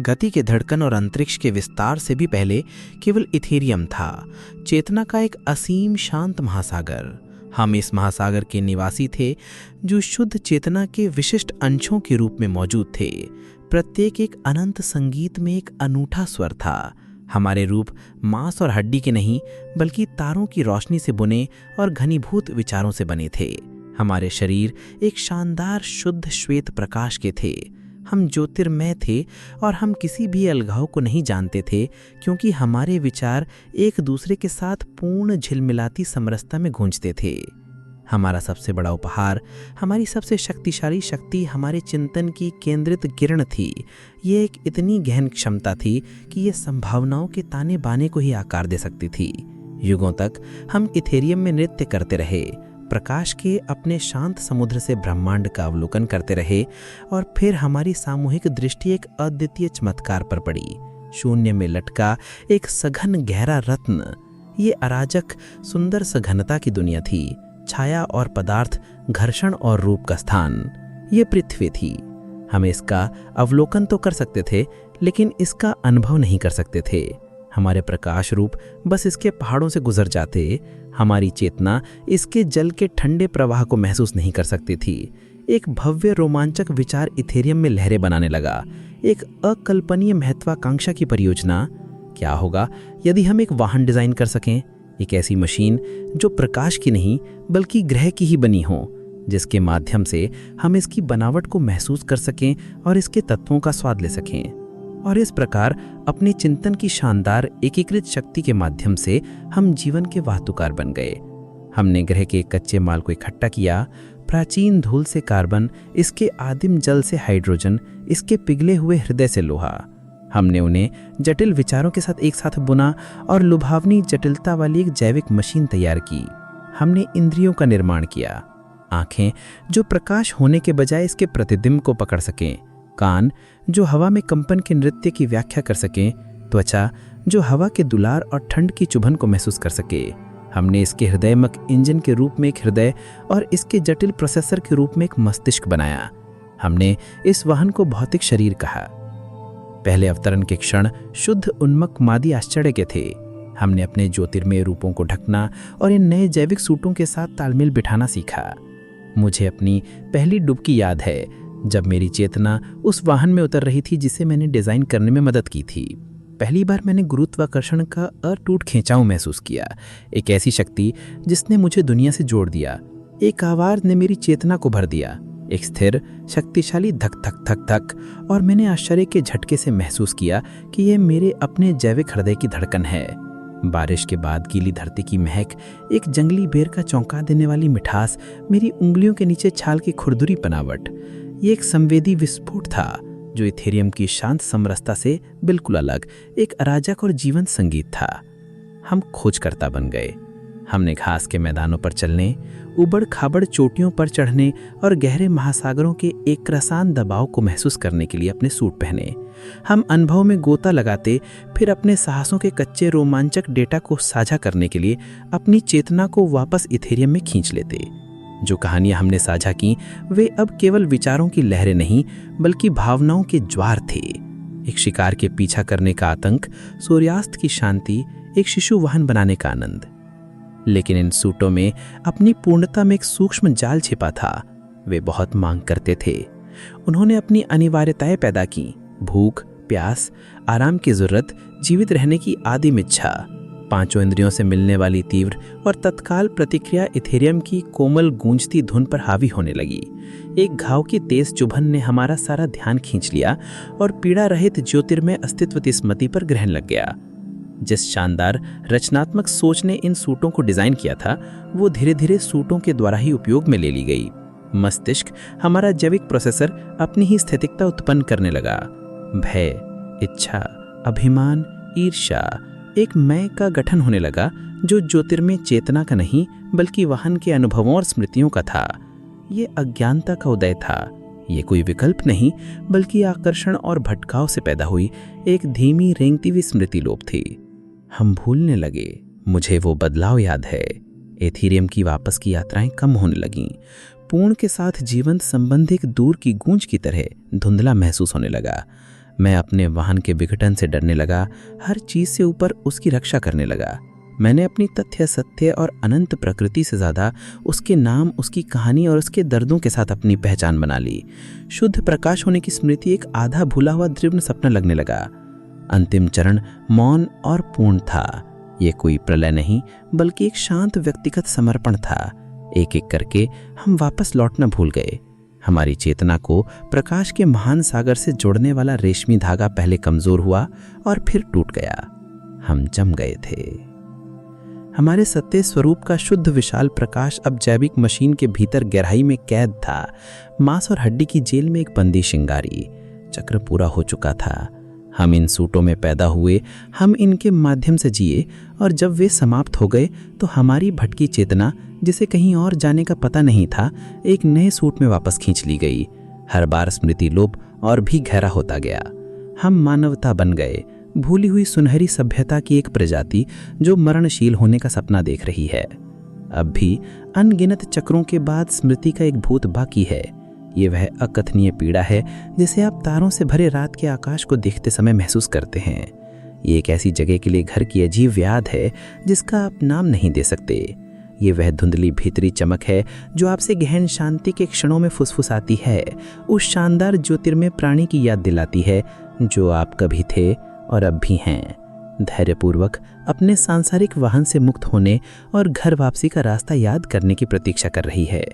गति के धड़कन और अंतरिक्ष के विस्तार से भी पहले केवल इथेरियम था, चेतना का एक असीम शांत महासागर। हम इस महासागर के निवासी थे, जो शुद्ध चेतना के विशिष्ट अंशों के रूप में मौजूद थे। प्रत्येक एक अनंत संगीत में एक अनूठा स्वर था। हमारे रूप मांस और हड्डी के नहीं, बल्कि तारों की रोशनी से बुने और घनीभूत विचारों से बने थे। हमारे शरीर एक शानदार शुद्ध श्वेत प्रकाश के थे। हम ज्योतिर्मय थे और हम किसी भी अलगाव को नहीं जानते थे, क्योंकि हमारे विचार एक दूसरे के साथ पूर्ण झिलमिलाती समरसता में गूंजते थे। हमारा सबसे बड़ा उपहार, हमारी सबसे शक्तिशाली शक्ति हमारे चिंतन की केंद्रित किरण थी। ये एक इतनी गहन क्षमता थी कि ये संभावनाओं के ताने बाने को ही आकार दे सकती थी। युगों तक हम इथेरियम में नृत्य करते रहे, प्रकाश के अपने शांत समुद्र से ब्रह्मांड का अवलोकन करते रहे, और फिर हमारी सामूहिक दृष्टि एक अद्वितीय चमत्कार पर पड़ी। शून्य में लटका एक सघन गहरा रत्न। ये अराजक सुंदर सघनता की दुनिया थी, छाया और पदार्थ, घर्षण और रूप का स्थान। ये पृथ्वी थी। हम इसका अवलोकन तो कर सकते थे, लेकिन इसका अनुभव नहीं कर सकते थे। हमारे प्रकाश रूप बस इसके पहाड़ों से गुजर जाते। हमारी चेतना इसके जल के ठंडे प्रवाह को महसूस नहीं कर सकती थी। एक भव्य रोमांचक विचार इथेरियम में लहरें बनाने लगा, एक अकल्पनीय महत्वाकांक्षा की परियोजना। क्या होगा यदि हम एक वाहन डिजाइन कर सकें, एक ऐसी मशीन जो प्रकाश की नहीं बल्कि ग्रह की ही बनी हो, जिसके माध्यम से हम इसकी बनावट को महसूस कर सकें और इसके तत्वों का स्वाद ले सकें। और इस प्रकार अपने चिंतन की शानदार एकीकृत शक्ति के माध्यम से हम जीवन के वाहतुकार बन गए। हमने ग्रह के कच्चे माल को इकट्ठा किया, प्राचीन धूल से कार्बन, इसके आदिम जल से हाइड्रोजन, इसके पिघले हुए हृदय से लोहा। हमने उन्हें जटिल विचारों के साथ एक साथ बुना और लुभावनी जटिलता वाली एक जैविक मशीन तैयार की। हमने इंद्रियों का निर्माण किया, आंखें जो प्रकाश होने के बजाय इसके प्रतिबिंब को पकड़ सकें, कान जो हवा में कंपन के नृत्य की व्याख्या कर सकें, त्वचा जो हवा के दुलार और ठंड की चुभन को महसूस कर सके। हमने इसके हृदयमक इंजन के रूप में एक हृदय और इसके जटिल प्रोसेसर के रूप में एक मस्तिष्क बनाया। हमने इस वाहन को भौतिक शरीर कहा। पहले अवतरण के क्षण शुद्ध उन्मक मादी आश्चर्य के थे। हमने अपने ज्योतिर्मय रूपों को ढकना और इन नए जैविक सूटों के साथ तालमेल बिठाना सीखा। मुझे अपनी पहली डुबकी याद है, जब मेरी चेतना उस वाहन में उतर रही थी जिसे मैंने डिज़ाइन करने में मदद की थी। पहली बार मैंने गुरुत्वाकर्षण का अटूट खिंचाव महसूस किया, एक ऐसी शक्ति जिसने मुझे दुनिया से जोड़ दिया। एक आवाज़ ने मेरी चेतना को भर दिया, एक स्थिर शक्तिशाली धक धक धक धक, और मैंने आश्चर्य के झटके से महसूस किया कि यह मेरे अपने जैविक हृदय की धड़कन है। बारिश के बाद गीली धरती की महक, एक जंगली बेर का चौंका देने वाली मिठास, मेरी उंगलियों के नीचे छाल की खुरदुरी बनावट, ये एक संवेदी विस्फोट था जो इथेरियम की शांत समरसता से बिल्कुल अलग, एक अराजक और जीवंत संगीत था। हम खोजकर्ता बन गए। हमने घास के मैदानों पर चलने, उबड़ खाबड़ चोटियों पर चढ़ने और गहरे महासागरों के एक रसान दबाव को महसूस करने के लिए अपने सूट पहने। हम अनुभव में गोता लगाते, फिर अपने साहसों के कच्चे रोमांचक डेटा को साझा करने के लिए अपनी चेतना को वापस इथेरियम में खींच लेते। जो कहानियां हमने साझा की वे अब केवल विचारों की लहरें नहीं, बल्कि भावनाओं के ज्वार थे। एक शिकार के पीछा करने का आतंक, सूर्यास्त की शांति, एक शिशु वाहन बनाने का आनंद। लेकिन इन सूटों में अपनी पूर्णता में एक सूक्ष्म जाल छिपा था। वे बहुत मांग करते थे। उन्होंने अपनी अनिवार्यताएं पैदा की, भूख, प्यास, आराम की जरूरत, जीवित रहने की आदिम इच्छा। पांचों इंद्रियों से मिलने वाली तीव्र और तत्काल प्रतिक्रिया इथेरियम की कोमल गूंजती धुन पर हावी होने लगी। एक घाव की तेज चुभन ने हमारा सारा ध्यान खींच लिया और पीड़ा रहित ज्योतिर्मय अस्तित्व की स्मृति पर ग्रहण लग गया। जिस शानदार रचनात्मक सोच ने इन सूटों को डिजाइन किया था, वो धीरे धीरे सूटों के द्वारा ही उपयोग में ले ली गई। मस्तिष्क, हमारा जैविक प्रोसेसर, अपनी ही स्थितिकता उत्पन्न करने लगा। भय, इच्छा, अभिमान, ईर्ष्या, एक मैं का गठन होने लगा जो ज्योतिर्मय चेतना का नहीं बल्कि वाहन के अनुभवों और स्मृतियों का था। ये अज्ञानता का उदय था। ये कोई विकल्प नहीं बल्कि आकर्षण और भटकाव से पैदा हुई एक धीमी रेंगती हुई स्मृति लोप थी। हम भूलने लगे। मुझे वो बदलाव याद है। एथीरियम की वापस की यात्राएं कम होने लगीं। पूर्ण के साथ जीवंत संबंध एक दूर की गूंज की तरह धुंधला महसूस होने लगा। मैं अपने वाहन के विघटन से डरने लगा, हर चीज से ऊपर उसकी रक्षा करने लगा। मैंने अपनी तथ्य, सत्य और अनंत प्रकृति से ज़्यादा उसके नाम, उसकी कहानी और उसके दर्दों के साथ अपनी पहचान बना ली। शुद्ध प्रकाश होने की स्मृति एक आधा भूला हुआ दृढ़ सपना लगने लगा। अंतिम चरण मौन और पूर्ण था। ये कोई प्रलय नहीं, बल्कि एक शांत व्यक्तिगत समर्पण था। एक एक करके हम वापस लौटना भूल गए। हमारी चेतना को प्रकाश के महान सागर से जोड़ने वाला रेशमी धागा पहले कमजोर हुआ और फिर टूट गया। हम जम गए थे। हमारे सत्य स्वरूप का शुद्ध विशाल प्रकाश अब जैविक मशीन के भीतर गहराई में कैद था। मांस और हड्डी की जेल में एक बंदी शिंगारी। चक्र पूरा हो चुका था। हम इन सूटों में पैदा हुए, हम इनके माध्यम से जिए, और जब वे समाप्त हो गए तो हमारी भटकी चेतना, जिसे कहीं और जाने का पता नहीं था, एक नए सूट में वापस खींच ली गई। हर बार स्मृति लोप और भी गहरा होता गया। हम मानवता बन गए, भूली हुई सुनहरी सभ्यता की एक प्रजाति जो मरणशील होने का सपना देख रही है। अब भी अनगिनत चक्रों के बाद स्मृति का एक भूत बाकी है। ये वह अकथनीय पीड़ा है जिसे आप तारों से भरे रात के आकाश को देखते समय महसूस करते हैं। ये एक ऐसी जगह के लिए घर की अजीब याद है जिसका आप नाम नहीं दे सकते। ये वह धुंधली भीतरी चमक है जो आपसे गहन शांति के क्षणों में फुसफुसाती है, उस शानदार ज्योतिर्मय प्राणी की याद दिलाती है जो आप कभी थे और अब भी हैं। धैर्यपूर्वक अपने सांसारिक वाहन से मुक्त होने और घर वापसी का रास्ता याद करने की प्रतीक्षा कर रही है।